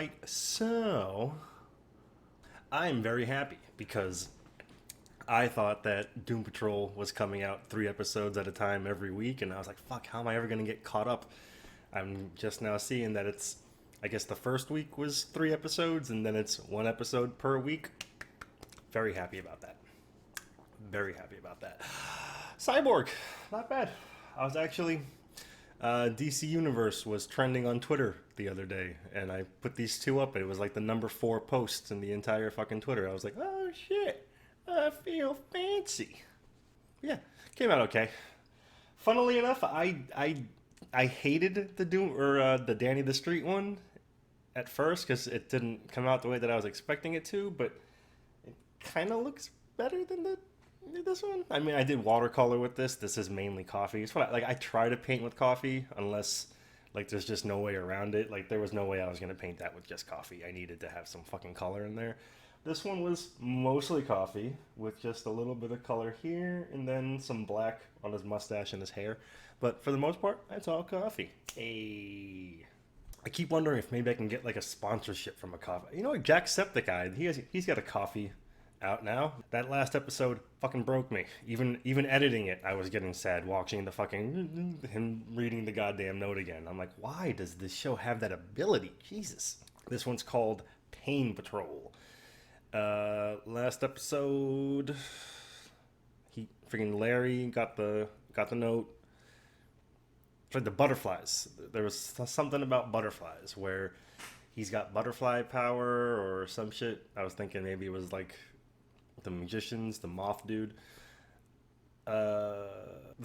Alright, so I'm very happy because I thought that Doom Patrol was coming out 3 episodes at a time every week, and I was like, fuck, how am I ever going to get caught up? I'm just now seeing that it's, I guess the first week was 3 episodes, and then it's 1 episode per week. Very happy about that. Very happy about that. Cyborg, not bad. I was actually, DC Universe was trending on Twitter the other day, and I put these two up, and it was like the #4 post in the entire fucking Twitter. I was like, oh shit, I feel fancy. Yeah, came out okay. Funnily enough, I hated the Doom or the Danny the Street one at first because it didn't come out the way that I was expecting it to, but it kind of looks better than this one. I mean, I did watercolor with this. This is mainly coffee. It's what I try to paint with coffee unless like there's just no way around it. Like there was no way I was gonna paint that with just coffee. I needed to have some fucking color in there. This one was mostly coffee with just a little bit of color here and then some black on his mustache and his hair. But for the most part, it's all coffee. Hey. I keep wondering if maybe I can get like a sponsorship from a coffee. You know, like Jacksepticeye, he's got a coffee out now. That last episode fucking broke me. Even editing it, I was getting sad watching the fucking him reading the goddamn note again. I'm like, why does this show have that ability? Jesus. This one's called Pain Patrol. Last episode, Larry got the note for the butterflies. There was something about butterflies where he's got butterfly power or some shit. I was thinking maybe it was like the magicians, the moth dude. The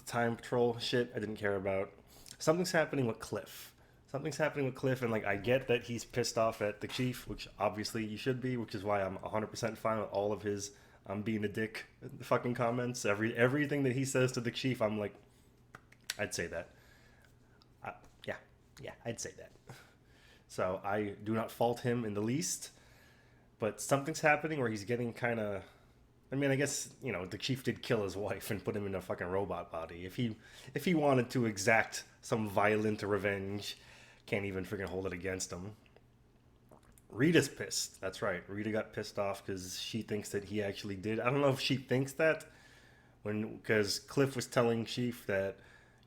time patrol shit I didn't care about. Something's happening with Cliff. And like I get that he's pissed off at the chief, which obviously you should be, which is why I'm 100% fine with all of his I'm being a dick fucking comments. Everything that he says to the chief, I'm like, I'd say that. Yeah, I'd say that. So I do not fault him in the least, but something's happening where he's getting kind of. I mean, I guess you know the chief did kill his wife and put him in a fucking robot body. If he wanted to exact some violent revenge, can't even freaking hold it against him. Rita's pissed. That's right. Rita got pissed off because she thinks that he actually did. I don't know if she thinks that because Cliff was telling Chief that.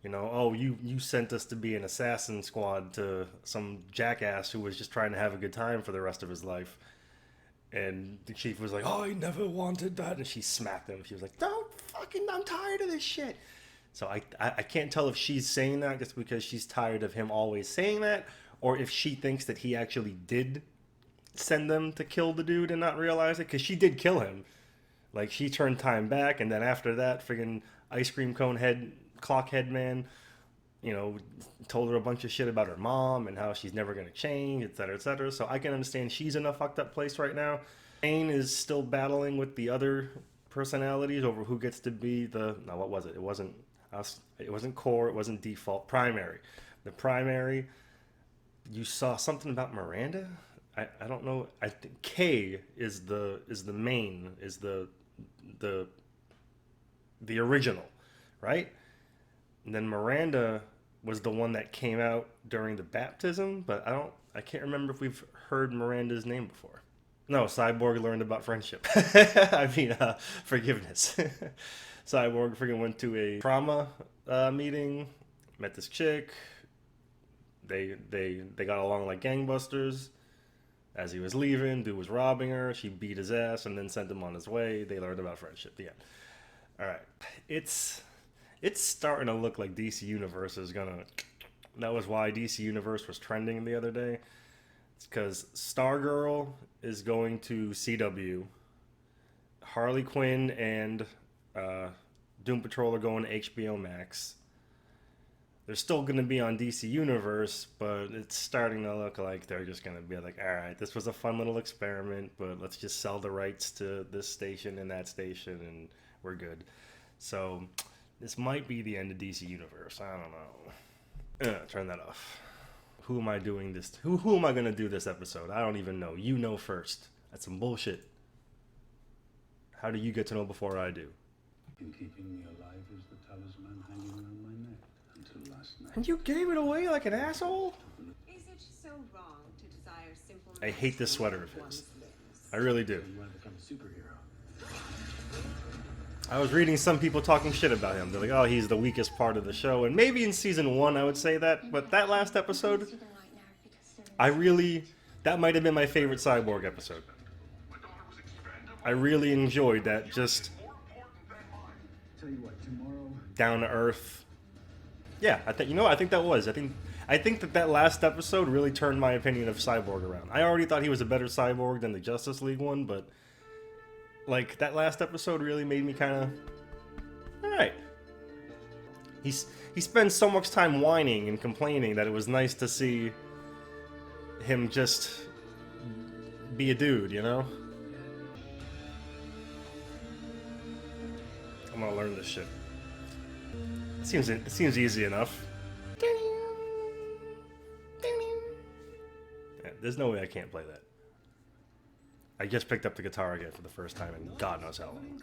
You know, oh, you sent us to be an assassin squad to some jackass who was just trying to have a good time for the rest of his life. And the chief was like, oh, I never wanted that. And she smacked him. She was like, don't fucking, I'm tired of this shit. So I can't tell if she's saying that just because she's tired of him always saying that, or if she thinks that he actually did send them to kill the dude and not realize it. Because she did kill him. Like, she turned time back, and then after that, friggin' ice cream cone head... Clockhead man, you know, told her a bunch of shit about her mom and how she's never gonna change, etc., etc. So I can understand she's in a fucked up place right now. Jane is still battling with the other personalities over who gets to be the what was it? It wasn't us. It wasn't core. It wasn't default. Primary. The primary. You saw something about Miranda. I don't know. I think K is the main is the original, right? And then Miranda was the one that came out during the baptism, but I can't remember if we've heard Miranda's name before. No, Cyborg learned about friendship. I mean, forgiveness. Cyborg freaking went to a trauma meeting, met this chick. They got along like gangbusters. As he was leaving, dude was robbing her. She beat his ass and then sent him on his way. They learned about friendship. The end. All right, It's starting to look like DC Universe is gonna. That was why DC Universe was trending the other day. It's because Stargirl is going to CW. Harley Quinn and Doom Patrol are going to HBO Max. They're still going to be on DC Universe, but it's starting to look like they're just going to be like, all right, this was a fun little experiment, but let's just sell the rights to this station and that station, and we're good. So. This might be the end of DC Universe. I don't know. Turn that off. Who am I doing this? Who am I going to do this episode? I don't even know. You know first. That's some bullshit. How do you get to know before I do? In keeping me alive is the talisman hanging around my neck until last night. And you gave it away like an asshole? Is it so wrong to desire simple I hate this sweater of his. I really do. You want to become a superhero. I was reading some people talking shit about him. They're like, oh, he's the weakest part of the show. And maybe in season 1 I would say that, but that last episode, that might have been my favorite Cyborg episode. I really enjoyed that, just Tell you what, tomorrow. down to earth. Yeah, I think that was. I think that last episode really turned my opinion of Cyborg around. I already thought he was a better Cyborg than the Justice League one, but like that last episode really made me kind of all right. He spends so much time whining and complaining that it was nice to see him just be a dude, you know? I'm gonna learn this shit. It seems easy enough. Yeah, there's no way I can't play that. I just picked up the guitar again for the first time in God knows how long.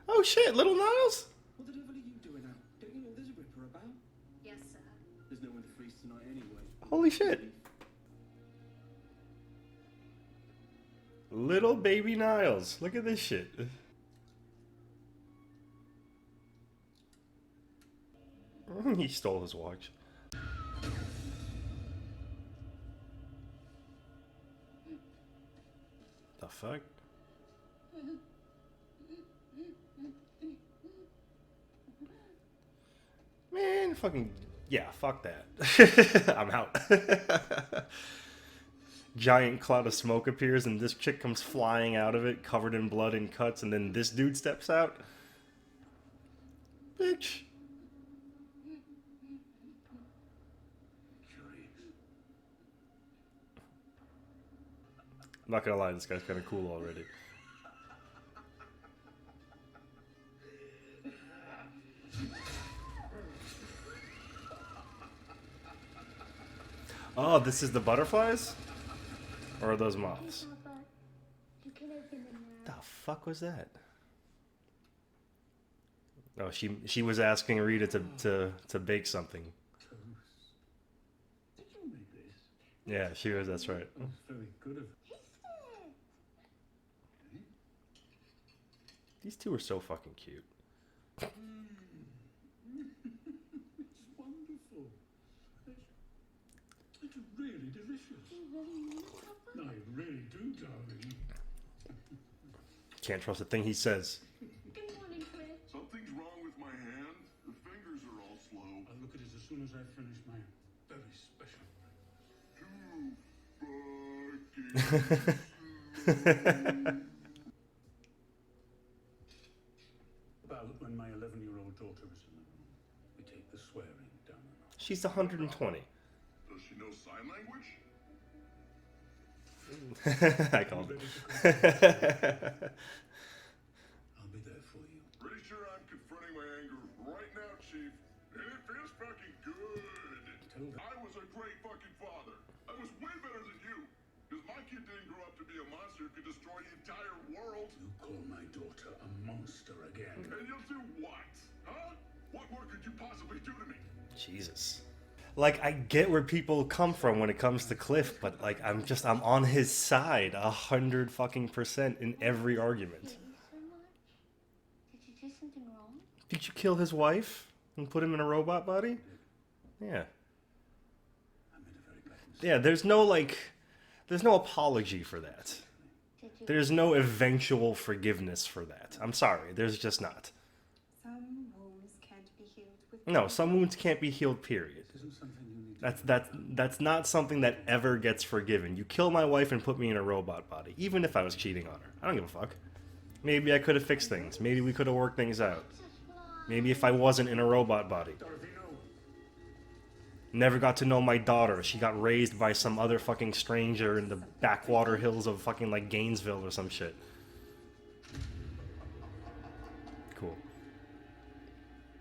Oh shit, Little Niles! What the devil are you doing out? Don't you know there's a Ripper about? Yes, sir. There's no one to freeze tonight anyway. Holy shit. Little baby Niles. Look at this shit. He stole his watch. The fuck? Man, fucking... Yeah, fuck that. I'm out. Giant cloud of smoke appears and this chick comes flying out of it, covered in blood and cuts, and then this dude steps out. Bitch. I'm not gonna lie, this guy's kind of cool already. Oh, this is the butterflies? Or are those moths? The fuck was that? Oh, she was asking Rita to bake something. Did you make this? Yeah, she was, that's right. That's very good of These two are so fucking cute. It's wonderful. It's really delicious. I really do, darling. Can't trust a thing he says. Good morning, Chris. Something's wrong with my hand. The fingers are all slow. I'll look at it as soon as I finish my very special. Too fucking About when my 11-year-old daughter is in the room, we take the swearing down a notch. She's 120. Does she know sign language? I called it. I'll be there for you. Pretty sure I'm confronting my anger right now, Chief. And it feels fucking good. Tell them. I was a great fucking father. I was way better than you. Because my kid didn't grow up to be a monster who could destroy the entire world. You call my daughter a monster again. And you'll do what? Huh? What more could you possibly do to me? Jesus. Like, I get where people come from when it comes to Cliff, but like, I'm on his side 100% in every argument. Hate you so much? Did you do something wrong? Did you kill his wife and put him in a robot body? Yeah. I made a very bad mistake. Yeah, there's no apology for that. Did you? There's no eventual forgiveness for that. I'm sorry, there's just not. Some wounds can't be healed with. No, some wounds can't be healed, period. This isn't something you need to That's not something that ever gets forgiven. You kill my wife and put me in a robot body, even if I was cheating on her. I don't give a fuck. Maybe I could have fixed things. Maybe we could have worked things out. Maybe if I wasn't in a robot body. Dorothy, no. Never got to know my daughter. She got raised by some other fucking stranger in the backwater hills of fucking like Gainesville or some shit. Cool.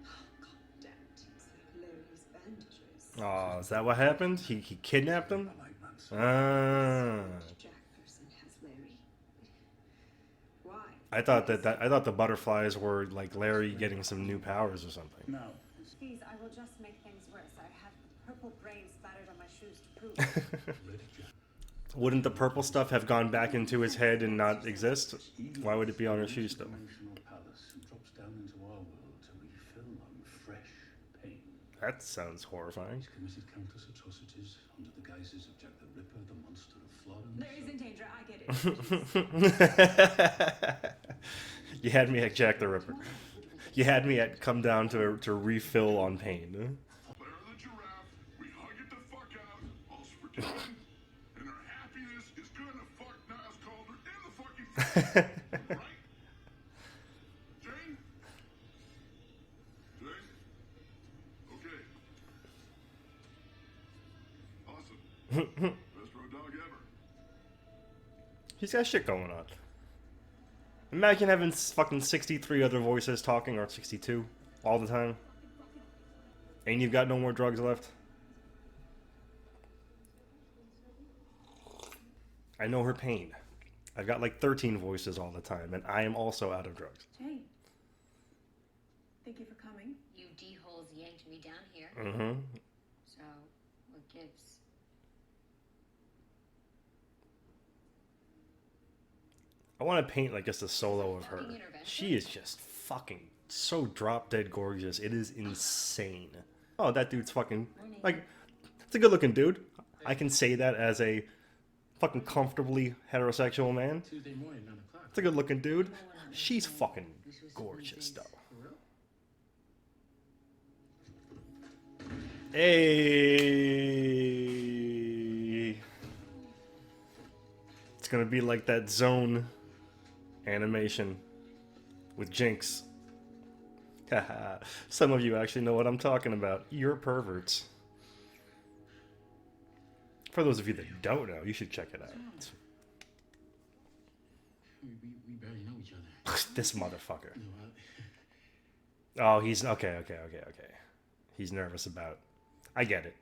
God damn it, it's like Larry's bandages. Oh, is that what happened? He kidnapped him? I might not say. Ah. Jack person has Larry. Why? I thought the butterflies were like Larry getting some new powers or something. Now, Please, I will just make things worse. I have purple brain splattered on my shoes to prove it. ready, Jack. Wouldn't the purple stuff have gone back into his head and not exist? Why would it be on his shoes still? Dimensional palace and drops down into our world to refill on fresh pain. That sounds horrifying. He's committed countless atrocities under the guises of Jack the Ripper, the monster of Florence. Larry's in danger. I get it. You had me at Jack the Ripper. You had me at come down to refill on pain. Claire the giraffe, we hug it the fuck out, all's forgiven, and our happiness is gonna fuck Niles Calder in the fucking face. Right? Jane? Jane? Okay. Awesome. Best road dog ever. He's got shit going on. Imagine having fucking 63 other voices talking, or 62, all the time. And you've got no more drugs left. I know her pain. I've got like 13 voices all the time, and I am also out of drugs. Jane, thank you for coming. You D-holes yanked me down here. Mm-hmm. So, what gives? I want to paint like just a solo of her. She is just fucking so drop dead gorgeous. It is insane. Oh, that dude's fucking like, it's a good looking dude. I can say that as a fucking comfortably heterosexual man. Tuesday morning, 9 o'clock. It's a good looking dude. She's fucking gorgeous though. Hey, it's gonna be like that Zone animation with Jinx. Haha. Some of you actually know what I'm talking about. You're perverts. For those of you that don't know, you should check it out. We barely know each other. This motherfucker. No, Oh, he's okay. He's nervous about. I get it.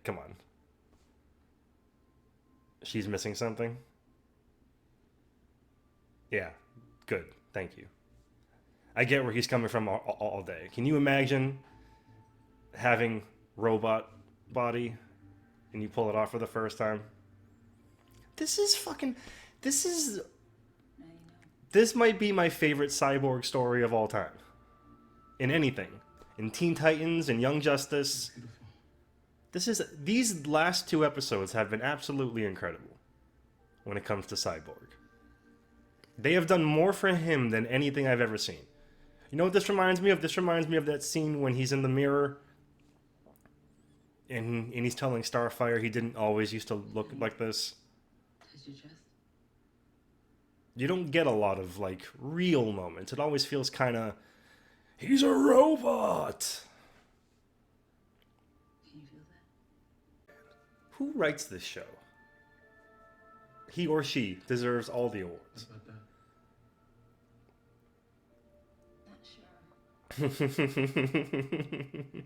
Come on. She's missing something? Yeah. Good. Thank you. I get where he's coming from all day. Can you imagine having robot body and you pull it off for the first time? This might be my favorite Cyborg story of all time. In anything. In Teen Titans and Young Justice. These last two episodes have been absolutely incredible when it comes to Cyborg. They have done more for him than anything I've ever seen. You know what this reminds me of? This reminds me of that scene when he's in the mirror and he's telling Starfire he didn't always used to look like this. touch your chest. You don't get a lot of, like, real moments. It always feels kind of, he's a robot! Can you feel that? Who writes this show? He or she deserves all the awards. About that? Not sure.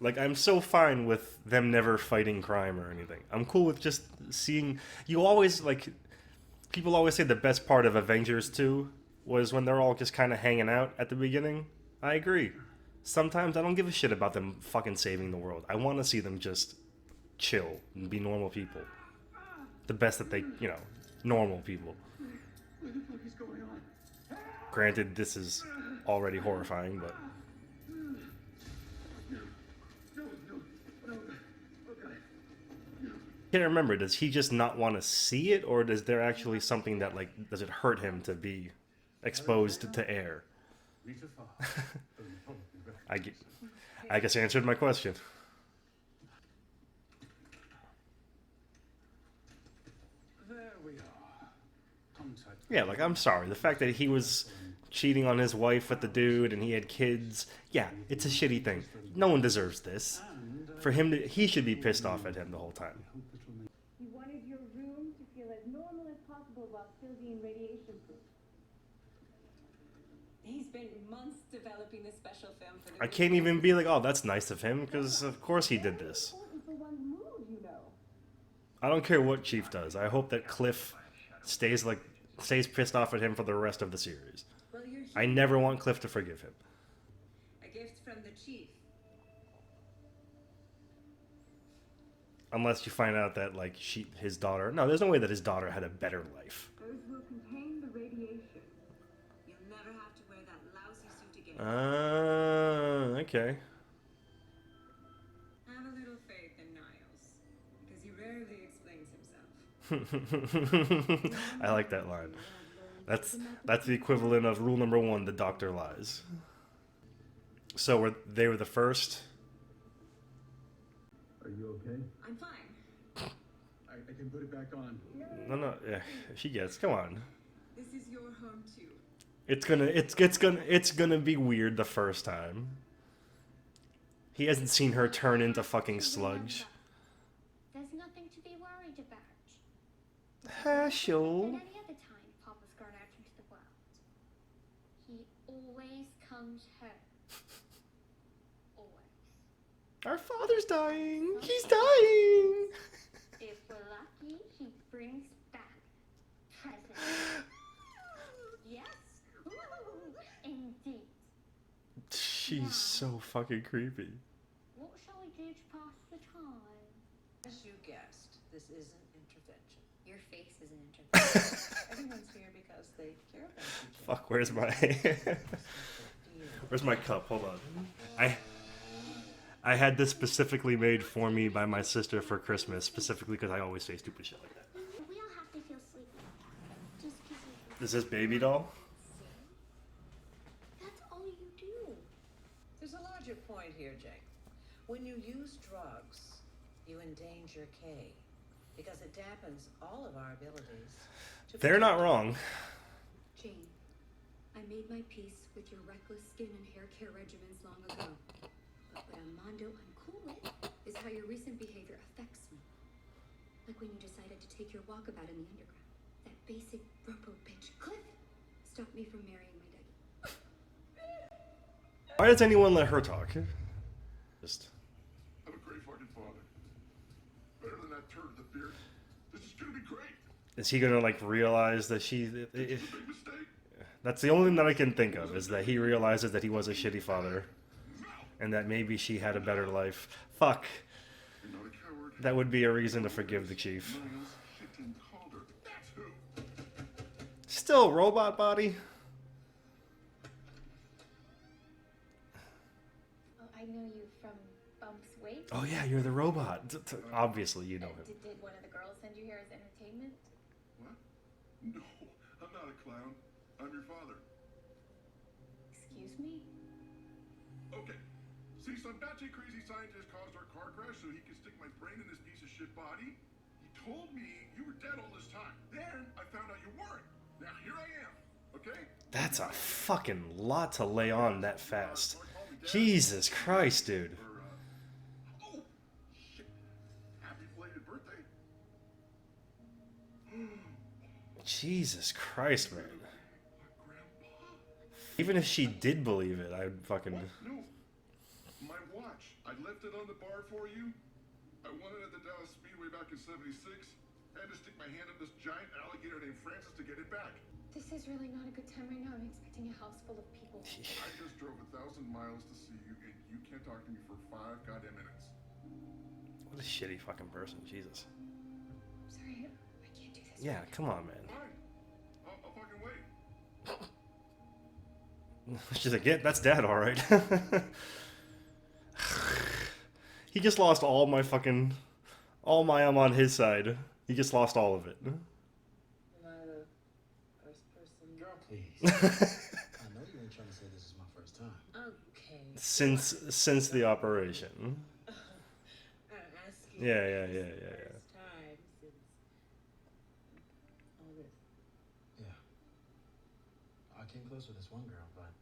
Like, I'm so fine with them never fighting crime or anything. I'm cool with just seeing... You always, like... People always say the best part of Avengers 2 was when they're all just kind of hanging out at the beginning. I agree. Sometimes I don't give a shit about them fucking saving the world. I want to see them just chill and be normal people. The best that they, you know, normal people. What the fuck is going on? Granted, this is already horrifying, but... No. Okay. Can't remember, does he just not want to see it, or is there actually something that, like, does it hurt him to be exposed to air? Rita Farr. I guess I answered my question. There we are. Contact. Yeah, like, I'm sorry. The fact that he was cheating on his wife with the dude and he had kids, yeah, it's a shitty thing. No one deserves this. For him to, he should be pissed off at him the whole time. You wanted your room to feel as normal as possible while still being radiation proof. He spent months developing this special film for the I can't even be like, oh, that's nice of him, because of course he did this. Important for one's mood, you know. I don't care what Chief does. I hope that Cliff stays pissed off at him for the rest of the series. Well, you're here. I never want Cliff to forgive him. A gift from the chief. Unless you find out that like his daughter. No, there's no way that his daughter had a better life. Those will contain the radiation. You'll never have to wear that lousy suit again. Okay. Have a little faith in Niles, because he rarely explains himself. I like that line. That's the equivalent of rule number 1: the doctor lies. So they were the first. Are you okay? I'm fine. I can put it back on. No, yeah, she gets. Come on. This is your home too. It's gonna be weird the first time. He hasn't seen her turn into fucking sludge. There's nothing to be worried about. Herschel. At any other time Papa's gone out into the world, he always comes home. Always. Our father's dying. He's dying. If we're lucky, he brings back presents. Yes. Ooh, indeed. She's so fucking creepy. What shall we do to pass the time? As you guessed, this isn't intervention. Your face is an intervention. Everyone's here because they care about each other. Fuck, where's my where's my cup? Hold on. I had this specifically made for me by my sister for Christmas, specifically because I always say stupid shit like that. We all have to feel sleepy. Just because you... Is this baby doll? That's all you do. There's a larger point here, Jake. When you use drugs, you endanger Kay because it dampens all of our abilities. They're not wrong. Jane, I made my peace with your reckless skin and hair care regimens long ago. But what Armando I'm cool with is how your recent behavior affects me. Like when you decided to take your walkabout in the underground. That basic ropo bitch Cliff stopped me from marrying my Dougie. Why does anyone let her talk? Just. I'm a great fucking father. Better than that turd with the beard. This is gonna be great. Is he gonna like realize that she? It's a big mistake. That's the only thing that I can think of, is that he realizes that he was a shitty father, No. and that maybe she had a better life. Fuck. You're not a coward. That would be a reason to forgive the chief. Niles shitting Calder. That's who. Still, robot body. Oh, I know you from Bump's Wake. Oh yeah, you're the robot. Obviously, you know him. Did one of the girls send you here as entertainment? What? No, I'm not a clown. I'm your father. Excuse me? Okay. See, some batshit crazy scientist caused our car crash so he could stick my brain in this piece of shit body. He told me you were dead all this time. Then I found out you weren't. Now here I am. Okay? That's a fucking lot to lay on that fast. Jesus Christ, dude. Oh, shit. Happy belated birthday. Jesus Christ, man. Grandpa. Even if she did believe it, I'd fucking. No. My watch. I left it on the bar for you. I won it at the Dallas Speedway back in '76. I had to stick my hand up this giant alligator named Francis to get it back. This is really not a good time right now. I'm expecting a house full of people. I just drove 1,000 miles to see you, and you can't talk to me for 5 goddamn minutes. What a shitty fucking person, Jesus. Sorry, I can't do this. Yeah, come on, man. Fine. I'll fucking wait. She's like, yeah, that's dad, alright. He just lost all my fucking. All my on his side. He just lost all of it. Am I the first person? Girl, please. I know you ain't trying to say this is my first time. Okay. Since the operation. I'm asking. Yeah. First time since all this. Yeah. I came close with this one girl, but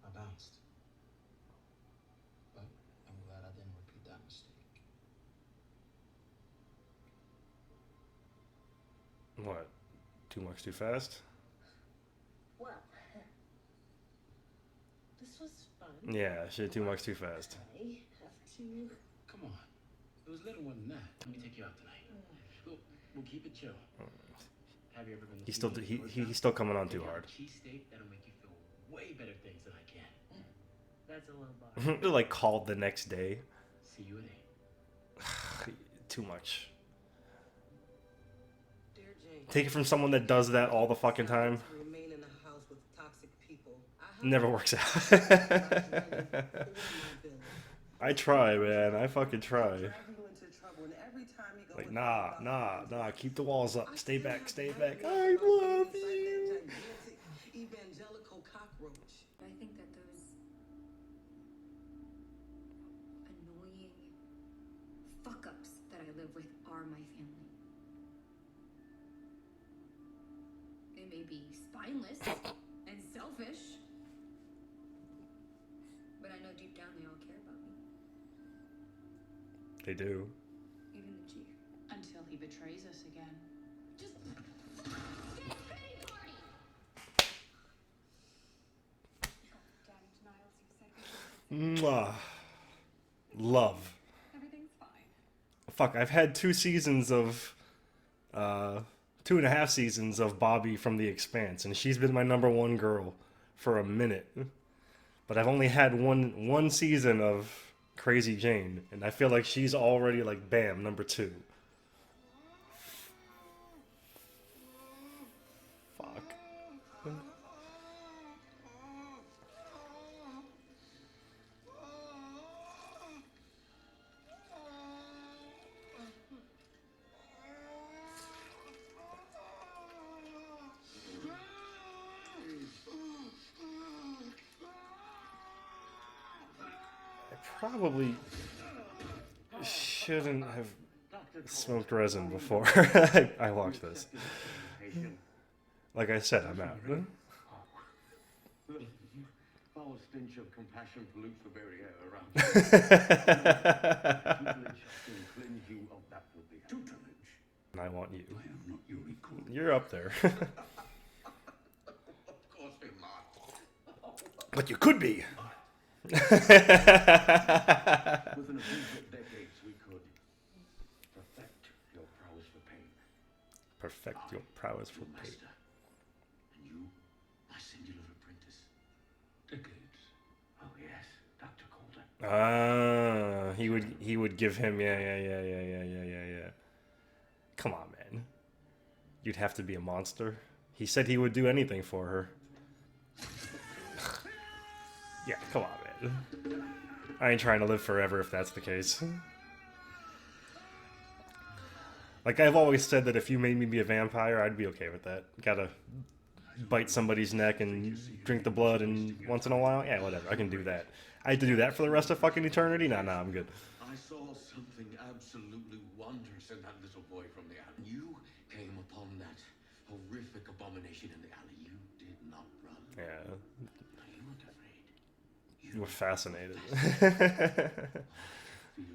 I bounced. But I'm glad I didn't repeat that mistake. What? Too much too fast? Well, this was fun. Yeah, shit, too much too fast. I have to. Come on. It was little more than that. Let me take you out tonight. We'll keep it chill. Have you ever been to He's still Phoenix? he's still coming on too hard. Cheesesteak that'll make you feel way better things than I can. That's a low bar. They're like called the next day. See you at 8. too much. Dear Jane, Take it from someone that does that all the fucking time. to remain in a house with toxic people. Never works out. I try, man. I fucking try. Like, nah. Keep the walls up. Stay back. I love you. Evangelical cockroach. I think that those annoying fuck-ups that I live with are my family. They may be spineless and selfish, but I know deep down they all care about me. They do. Even the chief. Until he betrays us again. Just pity party. Damn denials, you said Mwah. Love. everything's fine. Fuck, I've had 2 seasons of, 2.5 seasons of Bobby from The Expanse, and she's been my #1 girl for a minute. But I've only had one season of Crazy Jane, and I feel like she's already like, bam, #2. Fuck. Probably shouldn't have smoked resin before I watched this. Like I said, I'm out. Foul stench of compassion pollutes the very air around you. Tutelage can cleanse you of that filthy habit. Tutelage. And I want you. I am not your equal. You're up there. Of course I'm not. But you could be. Within a brief decades, we could perfect your prowess for pain. Perfect your prowess for Your pain. master, and you, my singular apprentice. Decades. Oh yes, Dr. Calder. Ah, he would give him yeah. Come on, man. You'd have to be a monster. He said he would do anything for her. Yeah, come on, man. I ain't trying to live forever if that's the case. Like, I've always said that if you made me be a vampire, I'd be okay with that. Gotta bite somebody's neck and drink the blood and once in a while? Yeah, whatever. I can do that. I have to do that for the rest of fucking eternity? Nah, I'm good. I saw something absolutely wondrous in that little boy from the alley. You came upon that horrific abomination in the alley. You did not run. Yeah. No, you weren't afraid. You were fascinated. Feel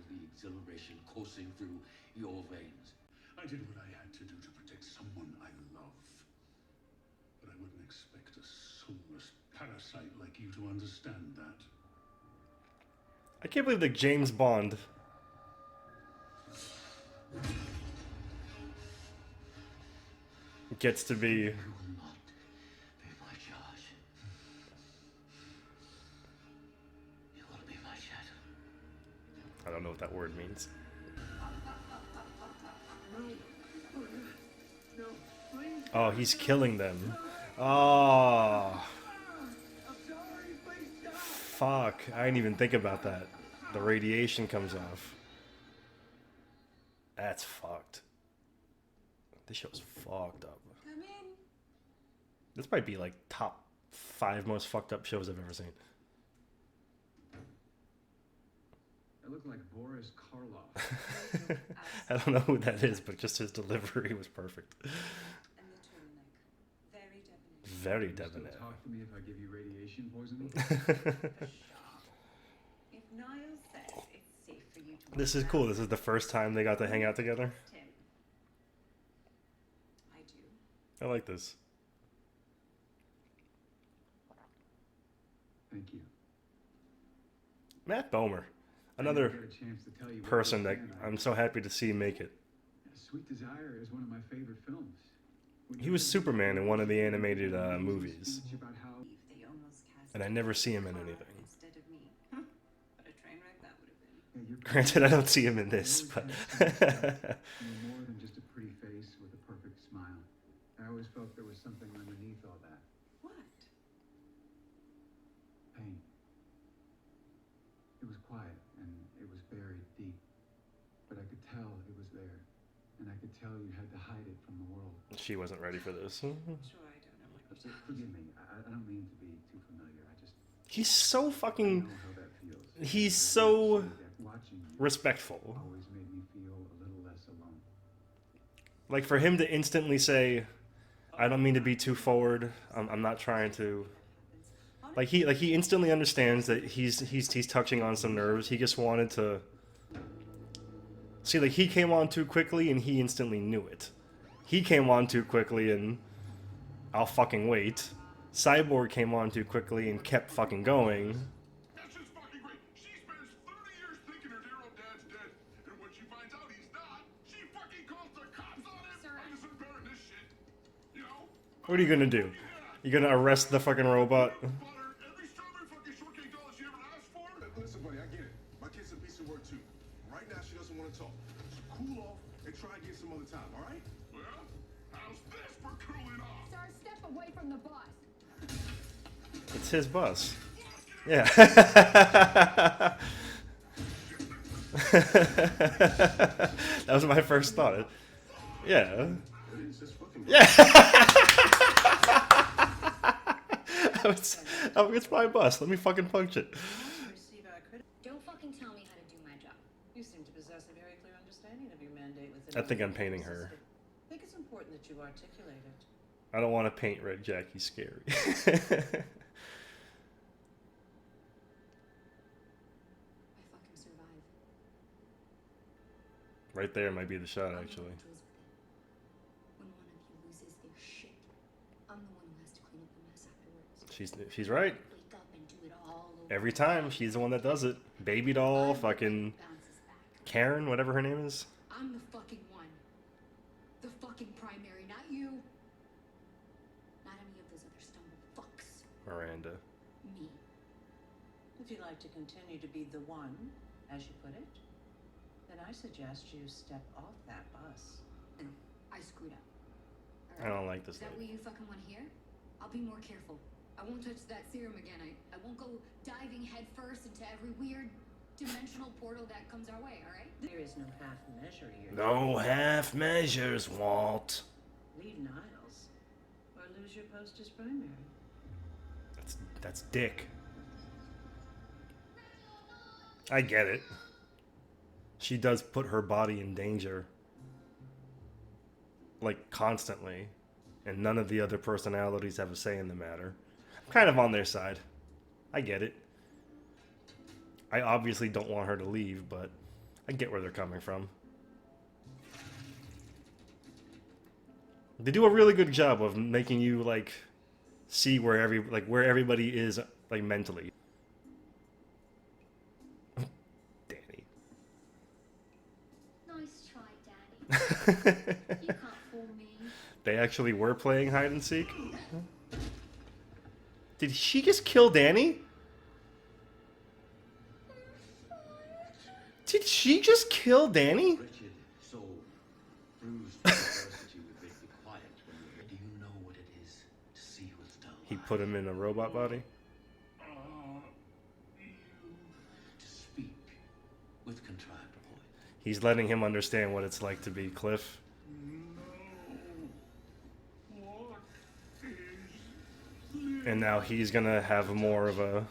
the exhilaration coursing through your veins. I did what I had to do to protect someone I love. But I wouldn't expect a soulless parasite like you to understand that. I can't believe that James Bond gets to be... You will not be my charge. You will be my shadow. I don't know what that word means. Oh, he's killing them. Oh. Fuck. I didn't even think about that. The radiation comes off. That's fucked. This show's fucked up. Come in. This might be like top 5 most fucked up shows I've ever seen. I look like Boris Karloff. I don't know who that is, but just his delivery was perfect. And the turtleneck. Very debonair. Very Still debonair. talk to me if I give you radiation poisoning? If Niall says it's safe for you to This is walk cool. around, This is the first time they got to hang out together. Tim. I do. I like this. Thank you. Matt Bomer. I Another didn't get a chance to tell you what person you're that fan of. I'm so happy to see make it. Sweet Desire is one of my favorite films. When He you was read Superman in one of the animated Wilson's movies. speech about how They almost cast And I never see him in Carl anything. instead of me. What a train wreck that would have been. yeah, your Granted, I don't see him in this, but You're more than just a pretty face with a perfect smile. I always felt there was something underneath all that. What? Pain. It was quiet and it was buried deep. But I could tell it was there. And I could tell you had to hide it from the world. she wasn't ready for this. Sure, I don't know what you're Forgive me. I don't mean to be too familiar. I just He's so I fucking. know how that feels. He's so Watching you respectful. always made me feel a little less alone. Like for him to instantly say, "I don't mean to be too forward. I'm not trying to." Like he instantly understands that he's touching on some nerves. He just wanted to. See, like he came on too quickly and he instantly knew it. He came on too quickly and I'll fucking wait. Cyborg came on too quickly and kept fucking going. That's just fucking great. She spends 30 years thinking her dear old dad's dead, and when she finds out he's not, she fucking calls the cops on him. Sir. I deserve better than this shit. You know? What are you gonna do? You gonna arrest the fucking robot? Butter every strawberry fucking shortcake dollar she ever asked for. Listen, buddy, I get it. My kid's a piece of work too. Right now, she doesn't want to talk. So cool off and try again some other time, all right? Well, how's this for cooling off? Sir, step away from the bus. It's his bus. Yeah. That was my first thought. Yeah. Yeah. It's my bus. Let me fucking punch it. Don't fucking tell me how to do my job. You seem to possess a very clear understanding of your mandate within. I think I'm painting her. I think it's important that you articulate it. I don't want to paint Red Jackie scary. I fucking survive. Right there might be the shot, actually. When one of you loses their shit, I'm the one who has to clean up the mess afterwards. She's right. Wake up and do it all over. Every time, she's the one that does it. Baby doll, fucking Bounces back. Karen, whatever her name is. I'm the fucking one. The fucking primary, not you. Not any of those other stumble fucks. Miranda. Me. If you'd like to continue to be the one, as you put it, then I suggest you step off that bus. I screwed up. I don't like this Is that lady. what you fucking want to hear? I'll be more careful. I won't touch that serum again. I won't go diving headfirst into every weird dimensional portal that comes our way, alright? There is no half measure here. No half measures, Walt. Leave Niles, or lose your post as primary. That's dick. I get it. She does put her body in danger. Like, constantly. And none of the other personalities have a say in the matter. I'm kind of on their side. I get it. I obviously don't want her to leave, but I get where they're coming from. They do a really good job of making you, like, see where everybody is, like, mentally. Danny. Nice try, Danny. You can't fool me. They actually were playing hide and seek? Did she just kill Danny? Did she just kill Danny? Wretched soul, bruised by adversity would make me quiet when you're here. Do you know what it is to see what's done? He put him in a robot body? To speak with contrived voice. He's letting him understand what it's like to be Cliff. And now he's gonna have more of a...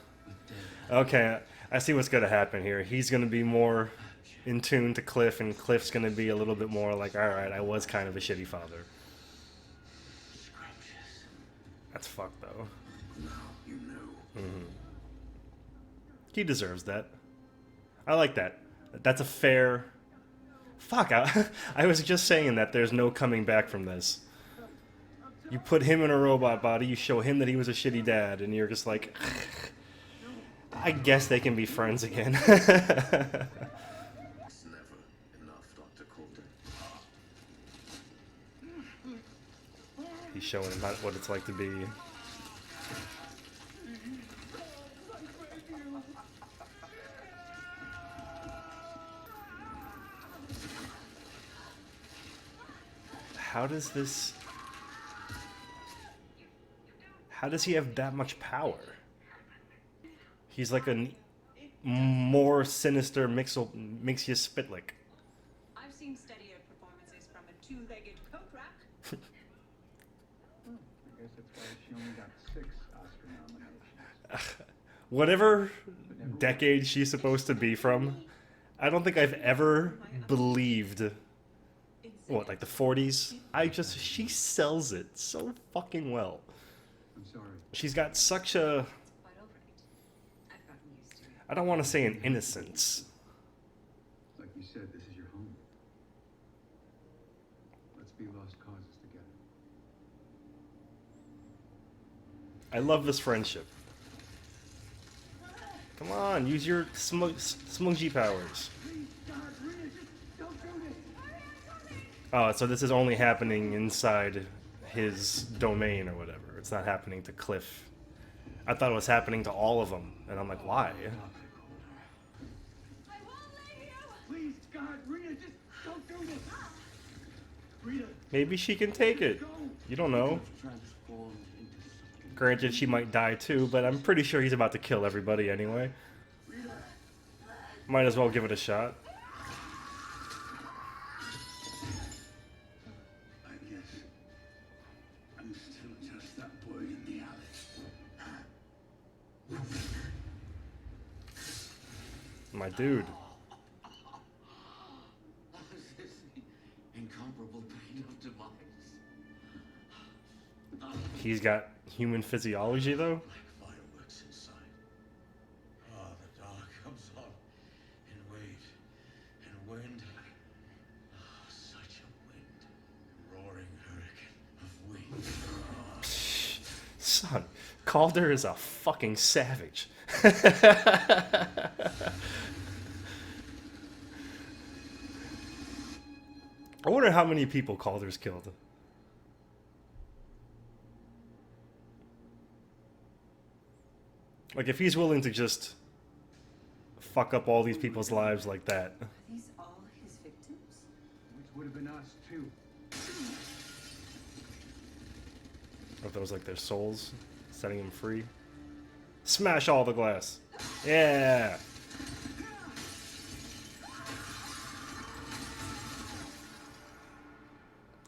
Okay, I see what's gonna happen here. He's gonna be more in tune to Cliff, and Cliff's gonna be a little bit more like, alright, I was kind of a shitty father. That's fucked, though. Now you know. He deserves that. I like that. That's a fair... Fuck, I was just saying that there's no coming back from this. You put him in a robot body, you show him that he was a shitty dad, and you're just like... I guess they can be friends again. It's never enough, Dr. Coulter. He's showing him what it's like to be... how does this... How does he have that much power? He's like a more sinister makes you spit lick. I've seen steadier performances from a two-legged coat rack. I guess that's why she only got 6 Oscar nominations. Whatever decade she's supposed to be from, I don't think I've ever believed... What, like the 40s? She sells it so fucking well. I'm sorry. She's got such a... Quite all right. I've gotten used to it. I don't want to say an innocence. Like you said, this is your home. Let's be lost causes together. I love this friendship. Come on, use your smudgy powers. Oh, so this is only happening inside his domain or whatever. It's not happening to Cliff. I thought it was happening to all of them, and I'm like, why? I won't leave you! Please, God, Rita, just don't do this. Rita, Maybe she can take it. You don't know. Transformed into something. Granted, she might die too, but I'm pretty sure he's about to kill everybody anyway. Might as well give it a shot. I guess I'm still just that boy in the alley. My dude. This incomparable pain of demise. He's got human physiology though. Like fireworks inside. Ah, the dark comes on in wave and wind. Ah, such a wind. Roaring hurricane of wind. Son, Calder is a fucking savage. I wonder how many people Calder's killed. Like, if he's willing to just fuck up all these people's lives like that. Are these all his victims? which would have been us, too. Or if that was like their souls setting him free. Smash all the glass. Yeah.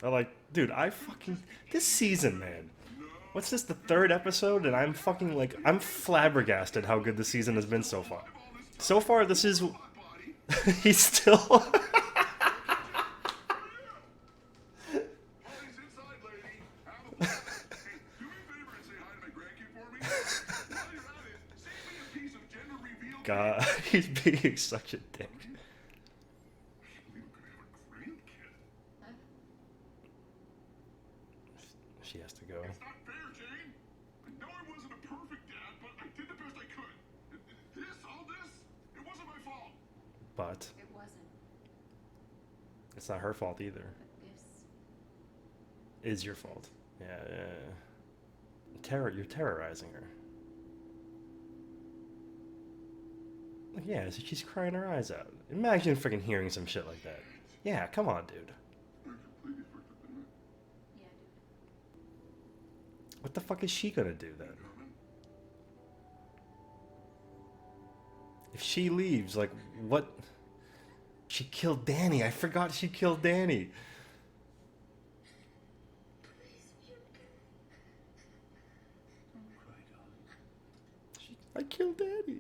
I like, dude, this season, man. What's this, the 3rd episode? And I'm fucking like, I'm flabbergasted how good the season has been so far. So far, this is, he's still, Party's inside, lady. Have a blast. Hey, do me a favor and say hi to my grandkid for me. While you're at it, save me a piece of gender reveal. God, he's being such a dick. I can't believe I'm gonna have a grandkid. She has to go. It's not fair, Jane. I know I wasn't a perfect dad, but I did the best I could. All this, it wasn't my fault. But It wasn't. it's not her fault either. But this. Is your fault. Yeah. You're terrorizing her. Like, yeah, so she's crying her eyes out. Imagine freaking hearing some shit like that. Yeah, come on, dude. I completely fucked up the night. Yeah, dude. What the fuck is she gonna do then? If she leaves, like, what? She killed Danny. I forgot she killed Danny. I killed Danny.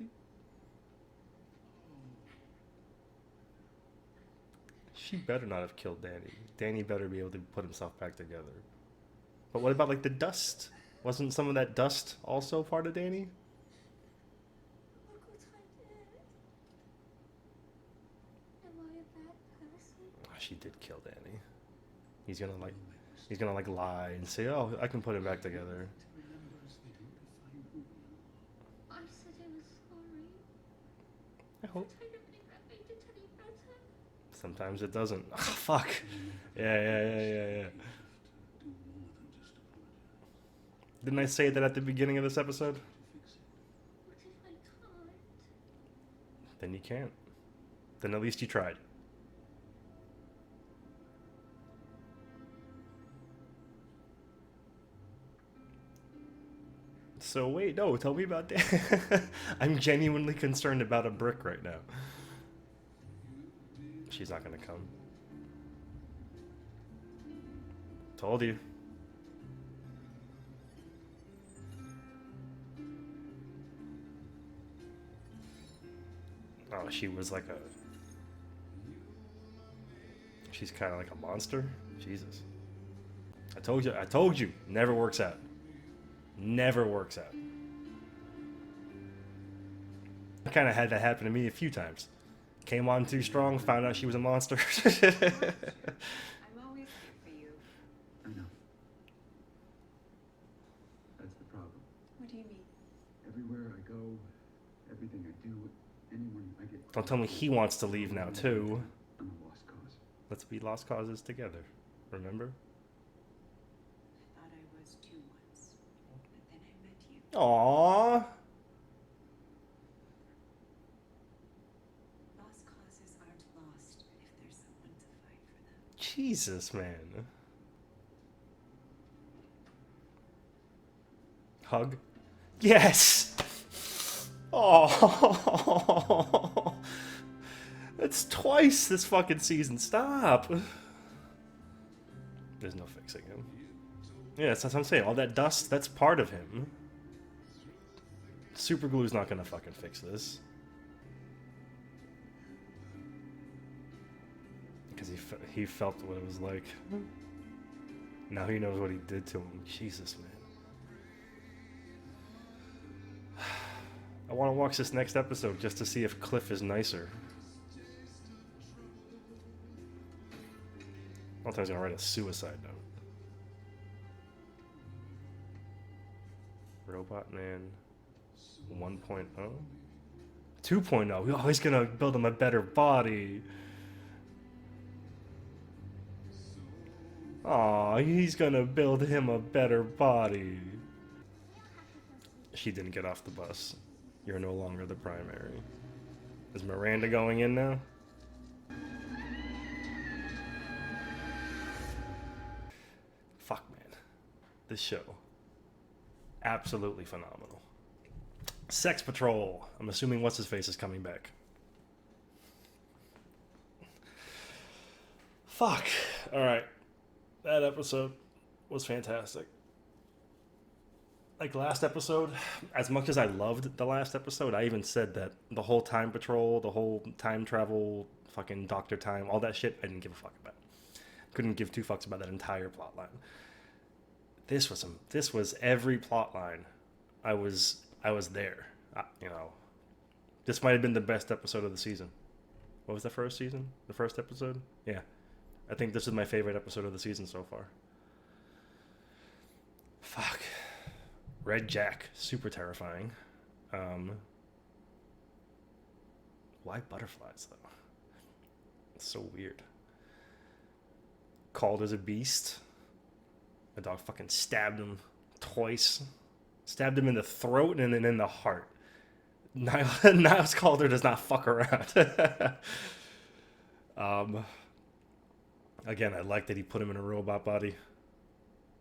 She better not have killed Danny. Danny better be able to put himself back together. But what about, like, the dust? Wasn't some of that dust also part of Danny? Look what I did. Am I a bad person? Oh, she did kill Danny. He's gonna like lie and say, "Oh, I can put it back together." I said I was sorry. I hope. I don't think that made it any better. Sometimes it doesn't. Oh, fuck. Yeah. Didn't I say that at the beginning of this episode? What if I can't? Then you can't. Then at least you tried. So wait, no, tell me about that. I'm genuinely concerned about a brick right now. She's not gonna come. Told you. Oh, she was like a... She's kind of like a monster? Jesus. I told you. Never works out. Never works out. I kind of had that happen to me a few times. Came on too strong, found out she was a monster. I'm always here for you. I know. That's the problem. What do you mean? Everywhere I go, everything I do, anyone I get... Don't tell me he wants to leave now, too. I'm a lost cause. Let's be lost causes together. Remember? I thought I was too once, but then I met you. Aww. Lost causes aren't lost if there's someone to fight for them. Jesus, man. Hug? Yes! Oh, that's twice this fucking season. Stop. There's no fixing him. Yeah, that's what I'm saying. All that dust, that's part of him. Super glue's not gonna fucking fix this. Because he felt what it was like. Now he knows what he did to him. Jesus, man. I want to watch this next episode just to see if Cliff is nicer. I don't think he's gonna write a suicide note. Robot Man 1.0? 2.0? Oh, he's gonna build him a better body. Aw, he's gonna build him a better body. She didn't get off the bus. You're no longer the primary. Is Miranda going in now? Fuck, man. This show. Absolutely phenomenal. Sex Patrol. I'm assuming What's-His-Face is coming back. Fuck. Alright. That episode was fantastic. Like last episode, as much as I loved the last episode, I even said that the whole time patrol, the whole time travel, fucking Doctor Time, all that shit, I didn't give a fuck about. Couldn't give two fucks about that entire plot line. This was every plot line. I was there. You know, this might have been the best episode of the season. What was the first season? The first episode? Yeah. I think this is my favorite episode of the season so far. Fuck. Red Jack, super terrifying. Why butterflies, though? It's so weird. Called as a beast. The dog fucking stabbed him twice. Stabbed him in the throat and then in the heart. Niles Calder does not fuck around. Again, I like that he put him in a robot body.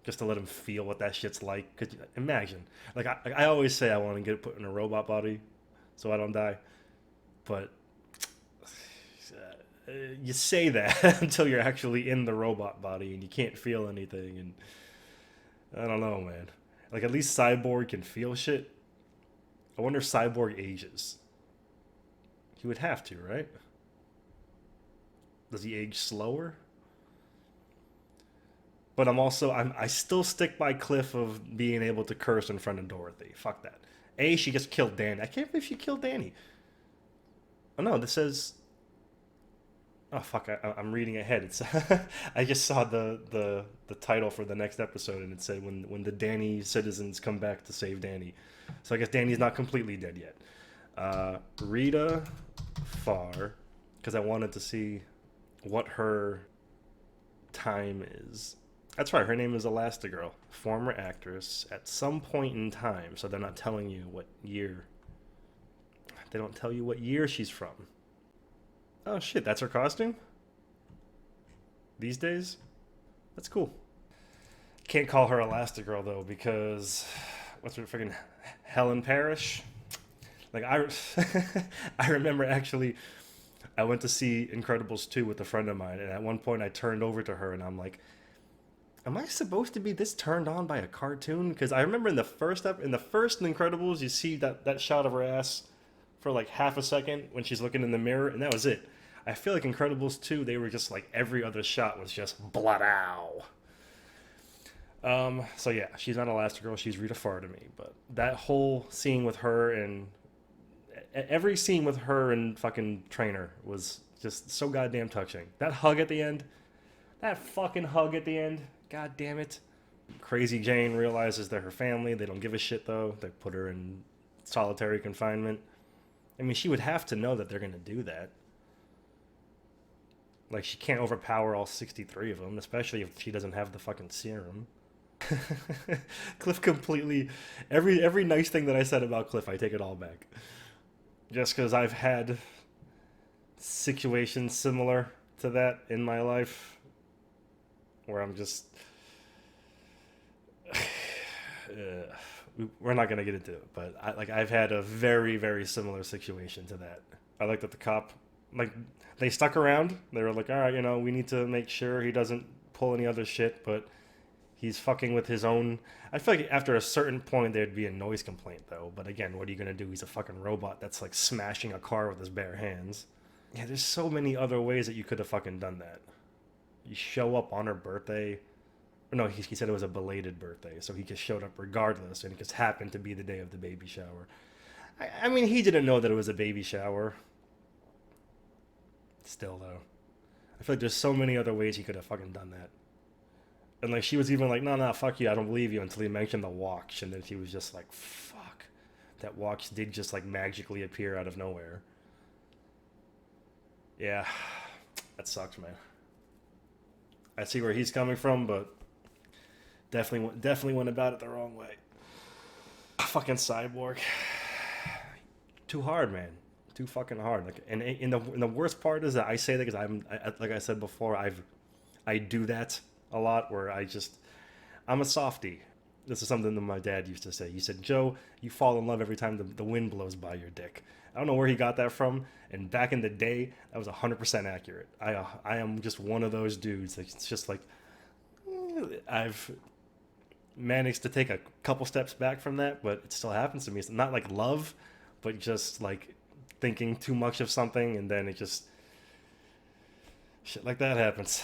Just to let him feel what that shit's like. Cause imagine, like I always say, I want to get put in a robot body, so I don't die. But you say that until you're actually in the robot body and you can't feel anything. And I don't know, man. Like at least Cyborg can feel shit. I wonder if Cyborg ages. He would have to, right? Does he age slower? But I still stick by Cliff of being able to curse in front of Dorothy. Fuck that. She just killed Danny. I can't believe she killed Danny. Oh no, this says... Oh fuck, I'm reading ahead. It's I just saw the title for the next episode and it said when the Danny citizens come back to save Danny. So I guess Danny's not completely dead yet. Rita Farr, because I wanted to see what her time is. That's right, her name is Elastigirl, former actress at some point in time, so they're not telling you what year. They don't tell you what year she's from. Oh shit, that's her costume? These days? That's cool. Can't call her Elastigirl though, because what's her freaking Helen Parrish? Like I I remember actually I went to see Incredibles 2 with a friend of mine, and at one point I turned over to her and I'm like, am I supposed to be this turned on by a cartoon? Because I remember in the first Incredibles, you see that shot of her ass for like half a second when she's looking in the mirror, and that was it. I feel like Incredibles 2, they were just like every other shot was just blood-ow. So yeah, she's not Elastigirl, she's Rita Farr-to-me, but that whole scene with her and every scene with her and fucking Trainer was just so goddamn touching. That hug at the end, that fucking hug at the end, god damn it. Crazy Jane realizes they're her family, they don't give a shit though, they put her in solitary confinement. I mean, she would have to know that they're gonna do that. Like, she can't overpower all 63 of them, especially if she doesn't have the fucking serum. Cliff completely... Every nice thing that I said about Cliff, I take it all back. Just because I've had situations similar to that in my life. Where I'm just... we're not going to get into it, but I've had a very, very similar situation to that. I like that the cop... Like, they stuck around. They were like, all right, you know, we need to make sure he doesn't pull any other shit, but he's fucking with his own... I feel like after a certain point, there'd be a noise complaint, though. But again, what are you going to do? He's a fucking robot that's, like, smashing a car with his bare hands. Yeah, there's so many other ways that you could have fucking done that. You show up on her birthday... No, he said it was a belated birthday, so he just showed up regardless, and it just happened to be the day of the baby shower. I mean, he didn't know that it was a baby shower. Still, though. I feel like there's so many other ways he could have fucking done that. And, like, she was even like, no, fuck you, I don't believe you, until he mentioned the watch, and then she was just like, fuck. That watch did just, like, magically appear out of nowhere. Yeah. That sucks, man. I see where he's coming from, but definitely went about it the wrong way. Fucking Cyborg. Too hard, man. Too fucking hard. Like, and the worst part is that I say that because like I said before, I do that a lot where I'm a softie. This is something that my dad used to say. He said, Joe, you fall in love every time the wind blows by your dick. I don't know where he got that from. And back in the day, that was 100% accurate. I am just one of those dudes. Like, it's just like, I've managed to take a couple steps back from that, but it still happens to me. It's not like love, but just like thinking too much of something, and then it just... shit like that happens.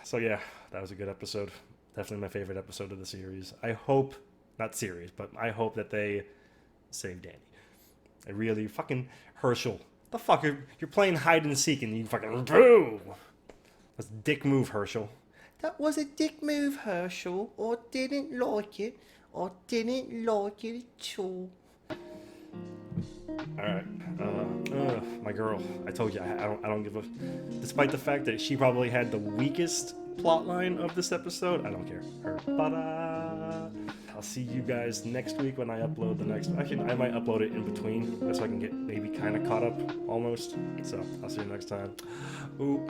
So yeah, that was a good episode. Definitely my favorite episode of the series. I hope... not series, but I hope that they save Danny. I really... fucking... Herschel. The fuck? You're playing hide and seek and you fucking... boom! That's a dick move, Herschel. That was a dick move, Herschel. Or didn't like it. Or didn't like it at all. Alright. My girl. I told you, I don't give a... Despite the fact that she probably had the weakest plotline of this episode, I don't care. Her. Ta-da! I'll see you guys next week when I upload the next... Actually, I might upload it in between, so I can get maybe kind of caught up, almost. So, I'll see you next time. Ooh.